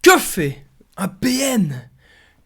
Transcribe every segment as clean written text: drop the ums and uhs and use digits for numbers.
Que fait un PN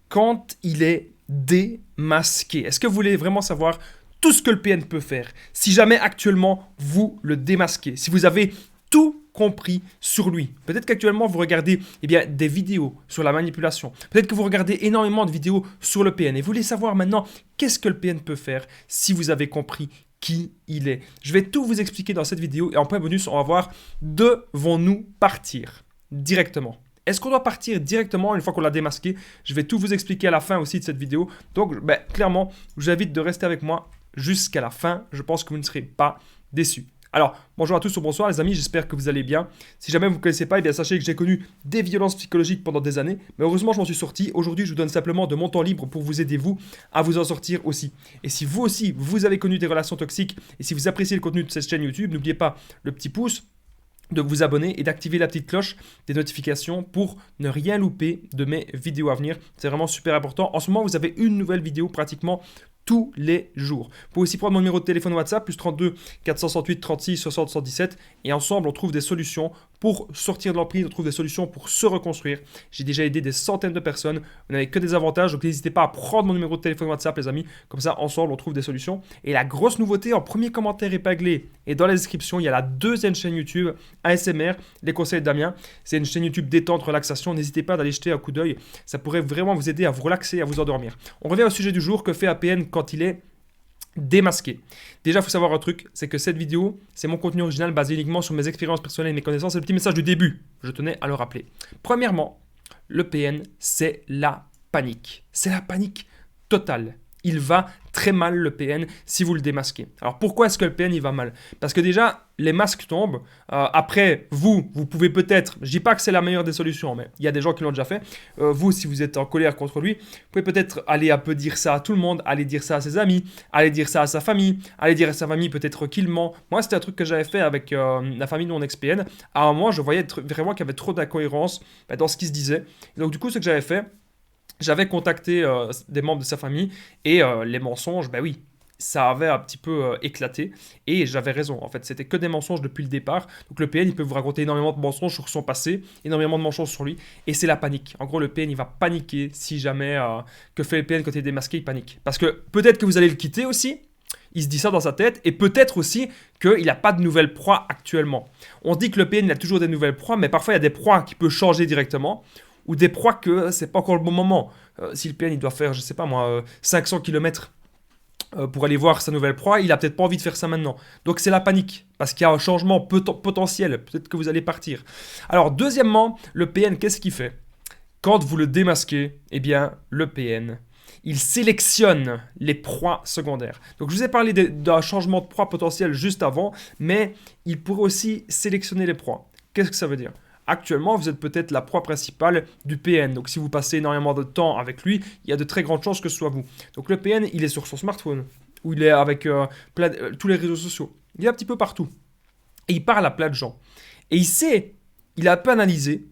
quand il est démasqué? Est-ce que vous voulez vraiment savoir tout ce que le PN peut faire si jamais actuellement vous le démasquez? Si vous avez tout compris sur lui. Peut-être qu'actuellement vous regardez des vidéos sur la manipulation. Peut-être que vous regardez énormément de vidéos sur le PN et vous voulez savoir maintenant qu'est-ce que le PN peut faire si vous avez compris qui il est. Je vais tout vous expliquer dans cette vidéo et en point bonus, on va voir devons-nous partir directement. Est-ce qu'on doit partir directement une fois qu'on l'a démasqué? Je vais tout vous expliquer à la fin aussi de cette vidéo. Donc, clairement, je vous invite de rester avec moi jusqu'à la fin. Je pense que vous ne serez pas déçus. Alors, bonjour à tous ou bonsoir les amis, j'espère que vous allez bien. Si jamais vous ne connaissez pas, sachez que j'ai connu des violences psychologiques pendant des années, mais heureusement je m'en suis sorti. Aujourd'hui, je vous donne simplement de mon temps libre pour vous aider, vous, à vous en sortir aussi. Et si vous aussi, vous avez connu des relations toxiques, et si vous appréciez le contenu de cette chaîne YouTube, n'oubliez pas le petit pouce, de vous abonner et d'activer la petite cloche des notifications pour ne rien louper de mes vidéos à venir. C'est vraiment super important. En ce moment, vous avez une nouvelle vidéo pratiquement tous les jours. Vous pouvez aussi prendre mon numéro de téléphone WhatsApp, plus 32 468 36 60 117. Et ensemble, on trouve des solutions pour sortir de l'emprise, on trouve des solutions pour se reconstruire. J'ai déjà aidé des centaines de personnes. Vous n'avez que des avantages, donc n'hésitez pas à prendre mon numéro de téléphone WhatsApp, les amis. Comme ça, ensemble, on trouve des solutions. Et la grosse nouveauté, en premier commentaire épinglé et dans la description, il y a la deuxième chaîne YouTube, ASMR, les conseils de Damien. C'est une chaîne YouTube détente, relaxation. N'hésitez pas d'aller jeter un coup d'œil. Ça pourrait vraiment vous aider à vous relaxer, à vous endormir. On revient au sujet du jour. Que fait APN quand il est démasqué? Déjà, il faut savoir un truc, c'est que cette vidéo, c'est mon contenu original basé uniquement sur mes expériences personnelles et mes connaissances. C'est le petit message du début, je tenais à le rappeler. Premièrement, le PN, c'est la panique. C'est la panique totale. Il va très mal le PN si vous le démasquez. Alors pourquoi est-ce que le PN il va mal? Parce que déjà, les masques tombent. Après, vous pouvez peut-être, je dis pas que c'est la meilleure des solutions, mais il y a des gens qui l'ont déjà fait. Vous, si vous êtes en colère contre lui, vous pouvez peut-être aller un peu dire ça à tout le monde, aller dire ça à ses amis, aller dire ça à sa famille, aller dire à sa famille peut-être qu'il ment. Moi, c'était un truc que j'avais fait avec la famille de mon ex-PN. À un moment, je voyais vraiment qu'il y avait trop d'incohérence dans ce qui se disait. Et donc du coup, ce que j'avais fait, j'avais contacté des membres de sa famille et les mensonges, oui, ça avait un petit peu éclaté et j'avais raison. En fait, c'était que des mensonges depuis le départ. Donc le PN, il peut vous raconter énormément de mensonges sur son passé, énormément de mensonges sur lui et c'est la panique. En gros, le PN, il va paniquer si jamais que fait le PN quand il est démasqué, il panique. Parce que peut-être que vous allez le quitter aussi. Il se dit ça dans sa tête et peut-être aussi qu'il n'a pas de nouvelles proies actuellement. On dit que le PN, il a toujours des nouvelles proies, mais parfois il y a des proies qui peuvent changer directement. Ou des proies que c'est pas encore le bon moment. Si le PN il doit faire, je sais pas moi, 500 km pour aller voir sa nouvelle proie, il a peut-être pas envie de faire ça maintenant. Donc c'est la panique, parce qu'il y a un changement potentiel, peut-être que vous allez partir. Alors deuxièmement, le PN, qu'est-ce qu'il fait? Quand vous le démasquez, le PN, il sélectionne les proies secondaires. Donc je vous ai parlé d'un changement de proie potentiel juste avant, mais il pourrait aussi sélectionner les proies. Qu'est-ce que ça veut dire? Actuellement, vous êtes peut-être la proie principale du PN. Donc, si vous passez énormément de temps avec lui, il y a de très grandes chances que ce soit vous. Donc, le PN, il est sur son smartphone, ou il est avec tous les réseaux sociaux. Il est un petit peu partout. Et il parle à plein de gens. Et il a un peu analysé,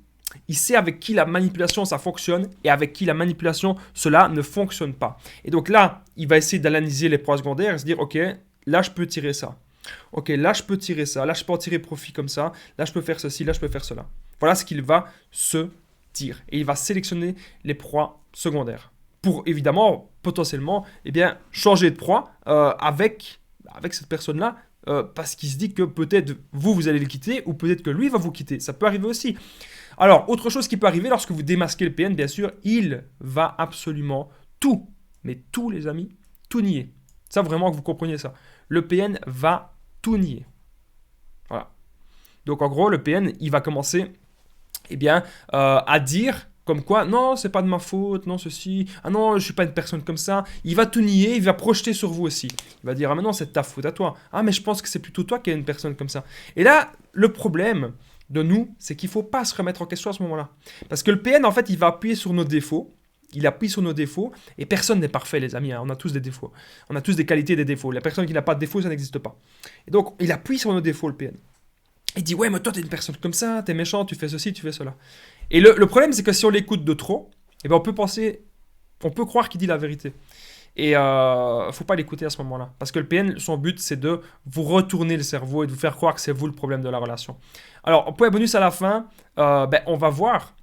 il sait avec qui la manipulation, ça fonctionne, et avec qui la manipulation, cela ne fonctionne pas. Et donc là, il va essayer d'analyser les proies secondaires et se dire, ok, là, je peux tirer ça. Ok, là je peux tirer ça, là je peux en tirer profit comme ça, là je peux faire ceci, là je peux faire cela. Voilà ce qu'il va se dire. Et il va sélectionner les proies secondaires. Pour évidemment, potentiellement, changer de proie avec cette personne-là, parce qu'il se dit que peut-être vous allez le quitter, ou peut-être que lui va vous quitter. Ça peut arriver aussi. Alors, autre chose qui peut arriver lorsque vous démasquez le PN, bien sûr, il va absolument tout, mais tout les amis, tout nier. Ça vraiment que vous compreniez ça. Le PN va tout nier. Voilà. Donc en gros, le PN, il va commencer à dire comme quoi, non, c'est pas de ma faute, non, ceci, ah non, je suis pas une personne comme ça. Il va tout nier, il va projeter sur vous aussi. Il va dire, ah mais non, c'est de ta faute à toi. Ah mais je pense que c'est plutôt toi qui es une personne comme ça. Et là, le problème de nous, c'est qu'il faut pas se remettre en question à ce moment-là. Parce que le PN, en fait, il va appuyer sur nos défauts. Il appuie sur nos défauts et personne n'est parfait, les amis. On a tous des défauts. On a tous des qualités et des défauts. La personne qui n'a pas de défauts, ça n'existe pas. Et donc, il appuie sur nos défauts, le PN. Il dit, ouais, mais toi, t'es une personne comme ça, t'es méchant, tu fais ceci, tu fais cela. Et le problème, c'est que si on l'écoute de trop, on peut croire qu'il dit la vérité. Et faut pas l'écouter à ce moment-là. Parce que le PN, son but, c'est de vous retourner le cerveau et de vous faire croire que c'est vous le problème de la relation. Alors, point bonus à la fin, on va voir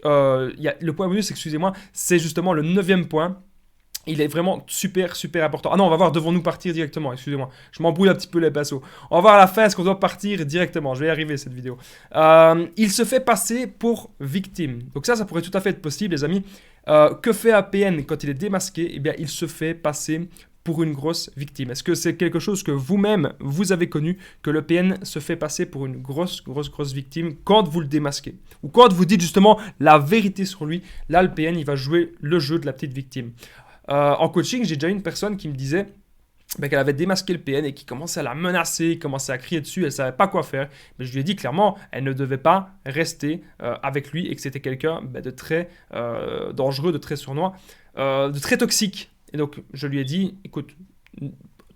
le point bonus, excusez-moi, c'est justement le 9e point. Il est vraiment super, super important. Ah non, on va voir, devons-nous partir directement? Excusez-moi, je m'embrouille un petit peu les pinceaux. On va voir à la fin, est-ce qu'on doit partir directement? Je vais y arriver, cette vidéo. Il se fait passer pour victime. Donc ça pourrait tout à fait être possible, les amis. Que fait un PN quand il est démasqué? Eh bien, il se fait passer pour une grosse victime. Est-ce que c'est quelque chose que vous-même, vous avez connu, que le PN se fait passer pour une grosse victime quand vous le démasquez? Ou quand vous dites justement la vérité sur lui, là, le PN, il va jouer le jeu de la petite victime. En coaching, j'ai déjà eu une personne qui me disait qu'elle avait démasqué le PN et qui commençait à la menacer, commençait à crier dessus, elle ne savait pas quoi faire. Mais je lui ai dit clairement, elle ne devait pas rester avec lui et que c'était quelqu'un de très dangereux, de très sournois, de très toxique. Et donc, je lui ai dit, écoute,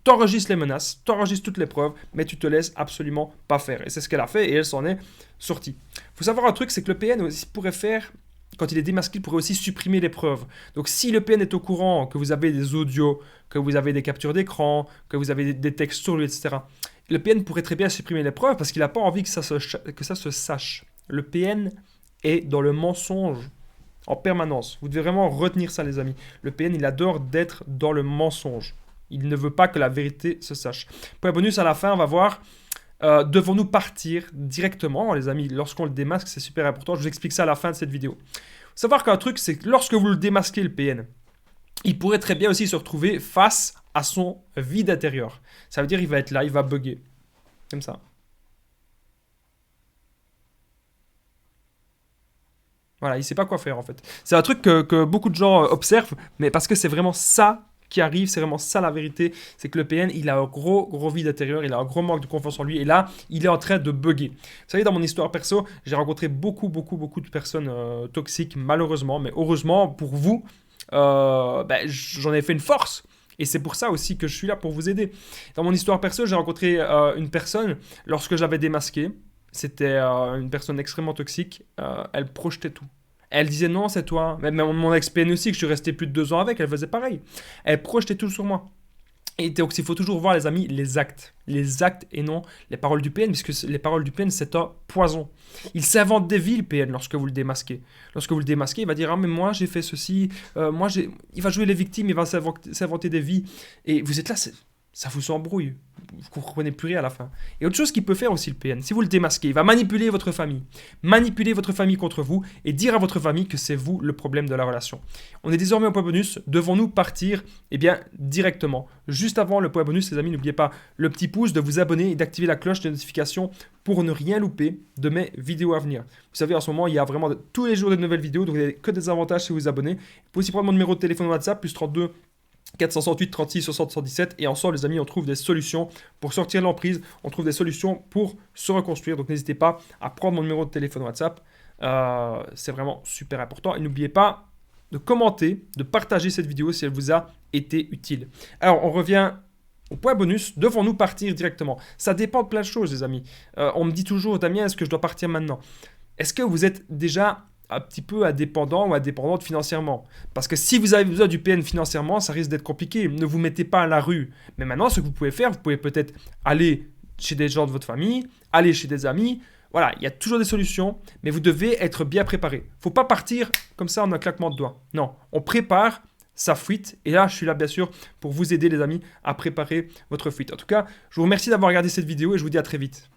t'enregistres les menaces, t'enregistres toutes les preuves, mais tu te laisses absolument pas faire. Et c'est ce qu'elle a fait et elle s'en est sortie. Il faut savoir un truc, c'est que le PN aussi pourrait faire... Quand il est démasqué, il pourrait aussi supprimer les preuves. Donc si le PN est au courant que vous avez des audios, que vous avez des captures d'écran, que vous avez des textes sur lui, etc., le PN pourrait très bien supprimer les preuves parce qu'il n'a pas envie que ça se sache. Le PN est dans le mensonge en permanence. Vous devez vraiment retenir ça, les amis. Le PN, il adore d'être dans le mensonge. Il ne veut pas que la vérité se sache. Point bonus, à la fin, on va voir... devons-nous partir directement, les amis, lorsqu'on le démasque? C'est super important. Je vous explique ça à la fin de cette vidéo. Faut savoir qu'un truc, c'est que lorsque vous le démasquez, le PN, il pourrait très bien aussi se retrouver face à son vide intérieur. Ça veut dire qu'il va être là, il va bugger. Comme ça. Voilà, il ne sait pas quoi faire en fait. C'est un truc que beaucoup de gens observent, mais parce que c'est vraiment ça qui arrive, c'est vraiment ça la vérité, c'est que le PN, il a un gros vide intérieur, il a un gros manque de confiance en lui, et là, il est en train de bugger. Vous savez, dans mon histoire perso, j'ai rencontré beaucoup de personnes toxiques, malheureusement, mais heureusement pour vous, j'en ai fait une force. Et c'est pour ça aussi que je suis là pour vous aider. Dans mon histoire perso, j'ai rencontré une personne, lorsque j'avais démasqué, c'était une personne extrêmement toxique, elle projetait tout. Elle disait non, c'est toi. Même mon ex-PN aussi, que je suis resté plus de 2 ans avec, elle faisait pareil. Elle projetait tout sur moi. Et donc, il faut toujours voir, les amis, les actes. Les actes et non les paroles du PN, puisque les paroles du PN, c'est un poison. Il s'invente des vies, le PN, lorsque vous le démasquez. Lorsque vous le démasquez, il va dire « Ah, mais moi, j'ai fait ceci. Il va jouer les victimes, il va s'inventer des vies. » Et vous êtes là, ça vous embrouille. Vous ne comprenez plus rien à la fin. Et autre chose qu'il peut faire aussi, le PN, si vous le démasquez, il va manipuler votre famille. Manipuler votre famille contre vous et dire à votre famille que c'est vous le problème de la relation. On est désormais au point bonus. Devons-nous partir? Eh bien, directement. Juste avant le point bonus, les amis, n'oubliez pas le petit pouce, de vous abonner et d'activer la cloche de notification pour ne rien louper de mes vidéos à venir. Vous savez, en ce moment, il y a vraiment tous les jours de nouvelles vidéos, donc vous n'avez que des avantages si vous vous abonnez. Vous pouvez aussi prendre mon numéro de téléphone WhatsApp, plus 32 468 36 60 117, et ensemble, les amis, on trouve des solutions pour sortir de l'emprise, on trouve des solutions pour se reconstruire. Donc n'hésitez pas à prendre mon numéro de téléphone WhatsApp, c'est vraiment super important. Et n'oubliez pas de commenter, de partager cette vidéo si elle vous a été utile. Alors on revient au point bonus, devons-nous partir directement? Ça dépend de plein de choses, les amis. On me dit toujours, Damien, est-ce que je dois partir maintenant? Est-ce que vous êtes déjà un petit peu indépendant ou indépendante financièrement? Parce que si vous avez besoin du PN financièrement, ça risque d'être compliqué. Ne vous mettez pas à la rue. Mais maintenant, ce que vous pouvez faire, vous pouvez peut-être aller chez des gens de votre famille, aller chez des amis. Voilà, il y a toujours des solutions, mais vous devez être bien préparé. Il ne faut pas partir comme ça en un claquement de doigts. Non, on prépare sa fuite. Et là, je suis là, bien sûr, pour vous aider, les amis, à préparer votre fuite. En tout cas, je vous remercie d'avoir regardé cette vidéo et je vous dis à très vite.